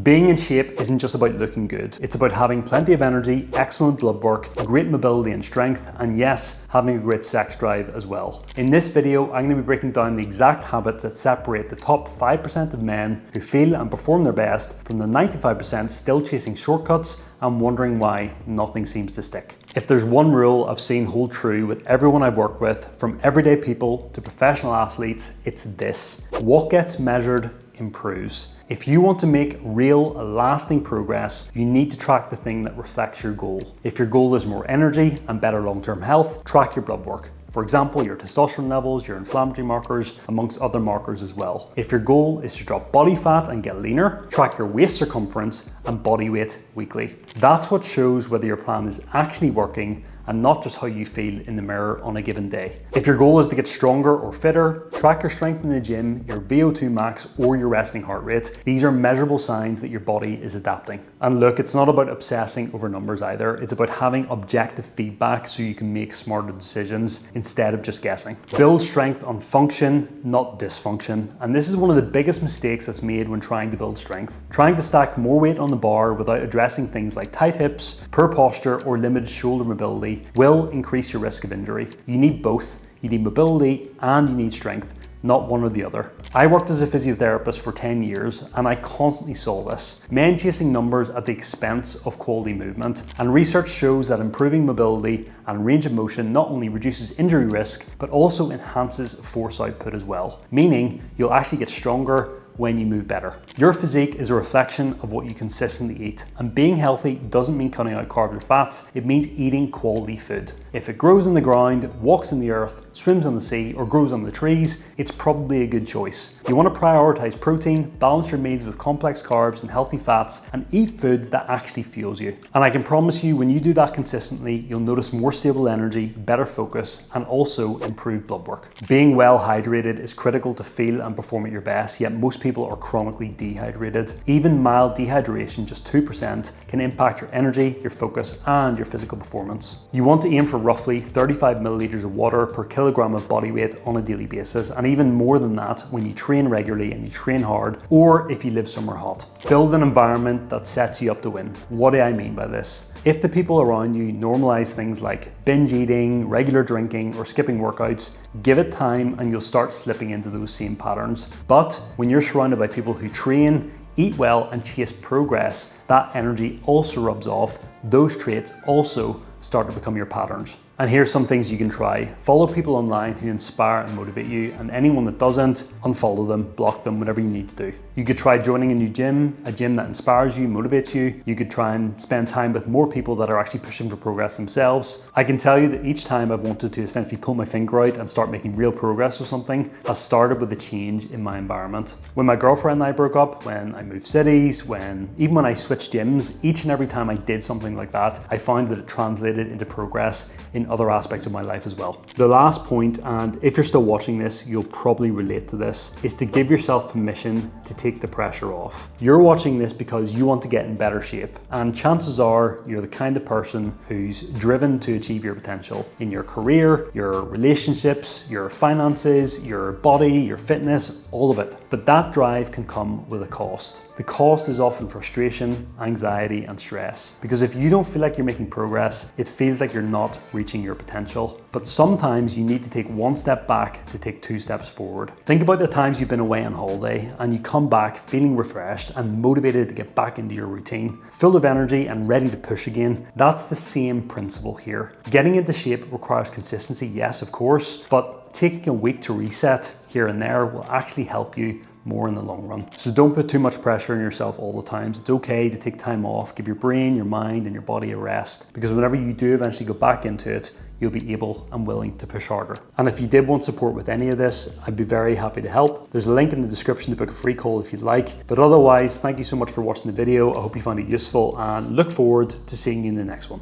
Being in shape isn't just about looking good. It's about having plenty of energy, excellent blood work, great mobility and strength, and yes, having a great sex drive as well. In this video, I'm going to be breaking down the exact habits that separate the top 5% of men who feel and perform their best from the 95% still chasing shortcuts and wondering why nothing seems to stick. If there's one rule I've seen hold true with everyone I've worked with, from everyday people to professional athletes, it's this: what gets measured improves. If you want to make real, lasting progress, you need to track the thing that reflects your goal. If your goal is more energy and better long-term health, track your blood work. For example, your testosterone levels, your inflammatory markers, amongst other markers as well. If your goal is to drop body fat and get leaner, track your waist circumference and body weight weekly. That's what shows whether your plan is actually working and not just how you feel in the mirror on a given day. If your goal is to get stronger or fitter, track your strength in the gym, your VO2 max, or your resting heart rate. These are measurable signs that your body is adapting. And look, it's not about obsessing over numbers either. It's about having objective feedback so you can make smarter decisions instead of just guessing. Build strength on function, not dysfunction. And this is one of the biggest mistakes that's made when trying to build strength. Trying to stack more weight on the bar without addressing things like tight hips, poor posture, or limited shoulder mobility will increase your risk of injury. You need both. You need mobility and you need strength, not one or the other. I worked as a physiotherapist for 10 years and I constantly saw this. Men chasing numbers at the expense of quality movement. And research shows that improving mobility and range of motion not only reduces injury risk, but also enhances force output as well. Meaning you'll actually get stronger when you move better. Your physique is a reflection of what you consistently eat. And being healthy doesn't mean cutting out carbs and fats, it means eating quality food. If it grows in the ground, walks in the earth, swims on the sea, or grows on the trees, it's probably a good choice. You want to prioritize protein, balance your meals with complex carbs and healthy fats, and eat food that actually fuels you. And I can promise you, when you do that consistently, you'll notice more stable energy, better focus, and also improved blood work. Being well hydrated is critical to feel and perform at your best, yet most people are chronically dehydrated. Even mild dehydration, just 2%, can impact your energy, your focus, and your physical performance. You want to aim for roughly 35 milliliters of water per kilogram of body weight on a daily basis, and even more than that when you train regularly and you train hard, or if you live somewhere hot. Build an environment that sets you up to win. What do I mean by this? If the people around you normalize things like binge eating, regular drinking, or skipping workouts, give it time and you'll start slipping into those same patterns. But when you're surrounded by people who train, eat well, and chase progress, that energy also rubs off. Those traits also start to become your patterns. And here's some things you can try. Follow people online who inspire and motivate you, and anyone that doesn't, unfollow them, block them, whatever you need to do. You could try joining a new gym, a gym that inspires you, motivates you. You could try and spend time with more people that are actually pushing for progress themselves. I can tell you that each time I've wanted to essentially pull my finger out and start making real progress with something, I started with a change in my environment. When my girlfriend and I broke up, when I moved cities, even when I switched gyms, each and every time I did something like that, I found that it translated into progress in other aspects of my life as well. The last point, and if you're still watching this, you'll probably relate to this, is to give yourself permission to take the pressure off. You're watching this because you want to get in better shape, and chances are you're the kind of person who's driven to achieve your potential in your career, your relationships, your finances, your body, your fitness, all of it. But that drive can come with a cost. The cost is often frustration, anxiety, and stress. Because if you don't feel like you're making progress, it feels like you're not reaching your potential. But sometimes you need to take one step back to take 2 steps forward. Think about the times you've been away on holiday and you come back feeling refreshed and motivated to get back into your routine, full of energy and ready to push again. That's the same principle here. Getting into shape requires consistency, yes, of course, but taking a week to reset here and there will actually help you more in the long run. So don't put too much pressure on yourself all the time. It's okay to take time off, give your brain, your mind, and your body a rest, because whenever you do eventually go back into it, you'll be able and willing to push harder. And if you did want support with any of this, I'd be very happy to help. There's a link in the description to book a free call if you'd like. But otherwise, thank you so much for watching the video. I hope you found it useful and look forward to seeing you in the next one.